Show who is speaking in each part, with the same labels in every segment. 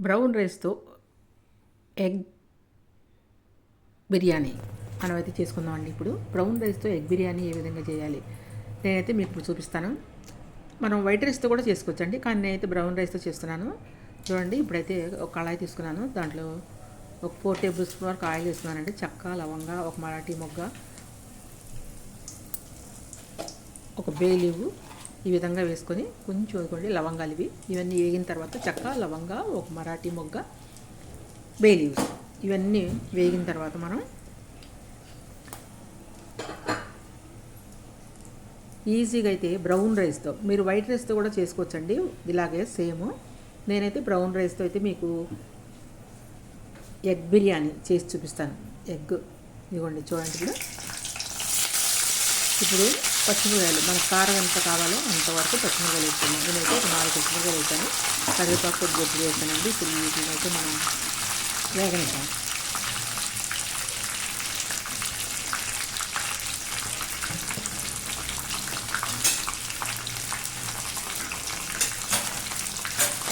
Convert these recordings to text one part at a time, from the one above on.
Speaker 1: Brown రైస్తో egg biryani మనమైతే చేసుకుందామండి. ఇప్పుడు బ్రౌన్ రైస్తో ఎగ్ బిర్యానీ ఏ విధంగా చేయాలి నేనైతే మీకు ఇప్పుడు చూపిస్తాను. మనం వైట్ రైస్తో కూడా చేసుకోవచ్చండి, కానీ నేనైతే బ్రౌన్ రైస్తో చేస్తున్నాను. చూడండి, ఇప్పుడైతే ఒక కళాయి తీసుకున్నాను. దాంట్లో ఒక 4 టేబుల్ స్పూన్ వరకు ఆయిల్ వేస్తున్నానండి. చెక్క, లవంగా, ఒక మరాఠీ మొగ్గ, ఒక బే లీవు ఈ విధంగా వేసుకొని కొంచెం వేసుకోండి. లవంగాలు ఇవన్నీ వేగిన తర్వాత చెక్క, లవంగా, ఒక మరాఠీ మొగ్గ, బే లీవ్స్ ఇవన్నీ వేగిన తర్వాత మనం ఈజీగా అయితే బ్రౌన్ రైస్తో, మీరు వైట్ రైస్తో కూడా చేసుకోవచ్చండి ఇలాగే సేమ్. నేనైతే బ్రౌన్ రైస్తో అయితే మీకు ఎగ్ బిర్యానీ చేసి చూపిస్తాను. ఎగ్ ఇదిగోండి చూడండి. ఇప్పుడు పచ్చిమిరకాయలు మనకు కారం ఎంత కావాలో అంతవరకు పచ్చిమిరకాయలు వేసుకున్నాం. నేనైతే ఒక 4 పచ్చిమిరకాయలు వేసాను, కరివేపాకు కొద్దిగా వేసానండి. ఇప్పుడు వీటినైతే మనం వేగనిద్దాం.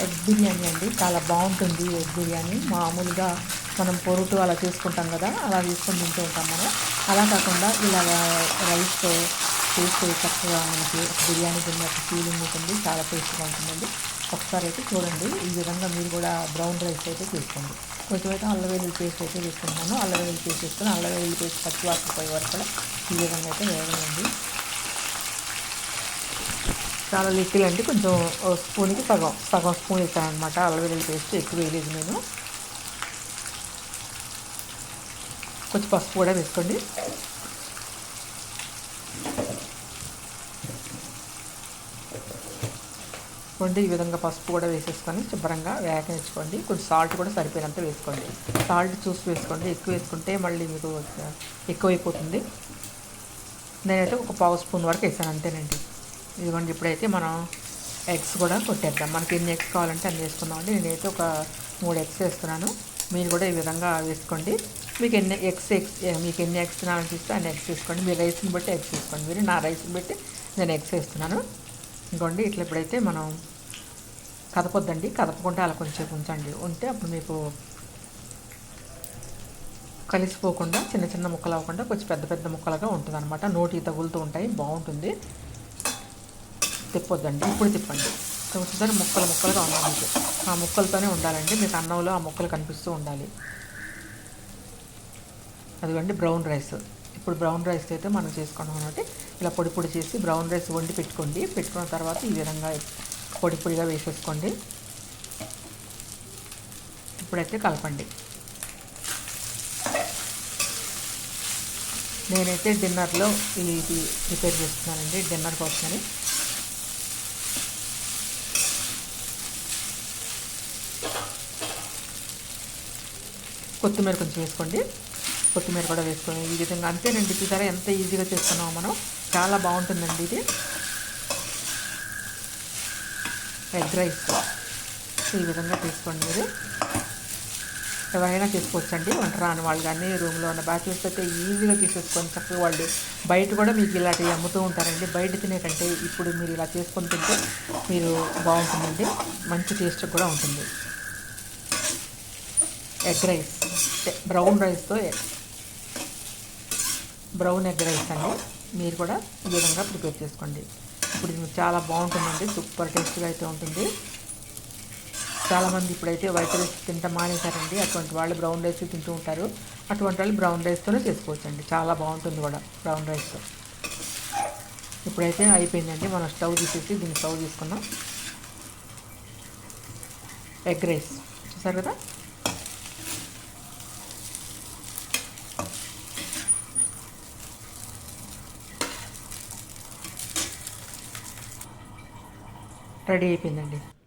Speaker 1: ఎగ్ బిర్యానీ అండి చాలా బాగుంటుంది. ఎగ్ బిర్యానీ మామూలుగా మనం పొరుటు అలా చేసుకుంటాం కదా, అలా చేసుకొని తింటూ ఉంటాం మనం. అలా కాకుండా ఇలాగ రైస్తో చేస్తే చక్కగా మనకి బిర్యానీ తిన్నట్టు ఫీలింగ్ ఉంటుంది. చాలా టేస్ట్గా ఉంటుందండి. ఒకసారి అయితే చూడండి, ఈ విధంగా మీరు కూడా బ్రౌన్ రైస్ అయితే చేసుకోండి. కొంచెం అయితే అల్లం వెల్లుల్లి పేస్ట్ అయితే వేసుకుంటున్నాను. అల్లం వెల్లుల్లి పేస్ట్ వేసుకొని అల్లం వెల్లుల్లి పేస్ట్ పచ్చివాసన పోయే వరకు కూడా ఈ విధంగా అయితే వేగనండి. చాలా లిటిల్ అండి, కొంచెం స్పూన్కి సగం స్పూన్ వేసాను అనమాట. అల్లం వెల్లుల్లి పేస్ట్ ఎక్కువ వేయలేదు నేను. కొంచెం పసుపు కూడా వేసుకోండి. ఈ విధంగా పసుపు కూడా వేసేసుకొని శుభ్రంగా వేగనిచ్చుకోండి. కొంచెం సాల్ట్ కూడా సరిపోయినంత వేసుకోండి. సాల్ట్ చూసి వేసుకోండి, ఎక్కువ వేసుకుంటే మళ్ళీ మీకు ఎక్కువైపోతుంది. నేనైతే ఒక 1/2 స్పూన్ వరకు వేసాను అంతేనండి. ఇదిగోండి, ఇప్పుడైతే మనం ఎగ్స్ కూడా కొట్టేద్దాం. మనకి ఎన్ని ఎగ్స్ కావాలంటే అన్ని వేసుకుందామండి. నేనైతే ఒక 3 ఎగ్స్ వేస్తున్నాను. మీరు కూడా ఈ విధంగా వేసుకోండి. మీకు ఎన్ని ఎగ్స్ తినాలనిపిస్తే అన్ని ఎగ్స్ వేసుకోండి. మీ రైస్ని బట్టి ఎగ్స్ వేసుకోండి. మీరు నా రైస్ని బట్టి నేను ఎగ్స్ వేస్తున్నాను. ఇంకోండి, ఇట్లా ఇప్పుడైతే మనం కదపొద్దండి. కదపకుండా అలా కొంచెం ఉంచండి. ఉంటే అప్పుడు మీకు కలిసిపోకుండా చిన్న చిన్న ముక్కలు అవ్వకుండా కొంచెం పెద్ద పెద్ద ముక్కలుగా ఉంటుంది అనమాట. నోటికి తగులుతూ ఉంటాయి, బాగుంటుంది. తిప్పొద్దండి, ఇప్పుడు తిప్పండి. ఒకసారి ముక్కలుగా ఉండాలి. మీకు ఆ ముక్కలతోనే ఉండాలండి. మీకు అన్నంలో ఆ ముక్కలు కనిపిస్తూ ఉండాలి. అదిగోండి బ్రౌన్ రైస్. ఇప్పుడు బ్రౌన్ రైస్ అయితే మనం చేసుకున్నాం కాబట్టి ఇలా పొడి చేసి బ్రౌన్ రైస్ వండి పెట్టుకోండి. పెట్టుకున్న తర్వాత ఈ విధంగా పొడిగా వేసేసుకోండి. ఇప్పుడైతే కలపండి. నేనైతే డిన్నర్లో ఇది ప్రిపేర్ చేస్తున్నానండి, డిన్నర్ కోసమని. కొత్తిమీర కొంచెం వేసుకోండి. కొత్తిమీర కూడా వేసుకొని ఈ విధంగా అంతేనండి. చూసారా ఎంత ఈజీగా చేసుకున్నామో మనం. చాలా బాగుంటుందండి ఇది ఎగ్ రైస్. ఈ విధంగా తీసుకోండి. మీరు ఎవరైనా చేసుకోవచ్చండి, వంట రాని వాళ్ళు కానీ రూమ్లో ఉన్న బ్యాచులర్స్ అయితే ఈజీగా తీసేసుకొని చక్కగా వాళ్ళు బయట కూడా మీకు ఇలాంటివి అమ్ముతూ ఉంటారండి. బయట తినే కంటే ఇప్పుడు మీరు ఇలా చేసుకొని తింటే మీరు బాగుంటుందండి, మంచి టేస్ట్ కూడా ఉంటుంది. ఎగ్ రైస్, బ్రౌన్ రైస్తో బ్రౌన్ ఎగ్ రైస్ అండి. మీరు కూడా ఈ విధంగా ప్రిపేర్ చేసుకోండి. ఇప్పుడు ఇది చాలా బాగుంటుందండి, సూపర్ టేస్ట్గా అయితే ఉంటుంది. చాలామంది ఇప్పుడైతే వైట్ రైస్ తింటా మానేశారండి. అటువంటి వాళ్ళు బ్రౌన్ రైస్ తింటూ ఉంటారు. అటువంటి వాళ్ళు బ్రౌన్ రైస్తోనే చేసుకోవచ్చండి, చాలా బాగుంటుంది కూడా బ్రౌన్ రైస్తో. ఇప్పుడైతే అయిపోయిందండి. మనం స్టవ్ తీసేసి దీన్ని స్టవ్ తీసుకున్నాం. ఎగ్ రైస్ చూసారు కదా. రెడీ అయిపోయిందండి.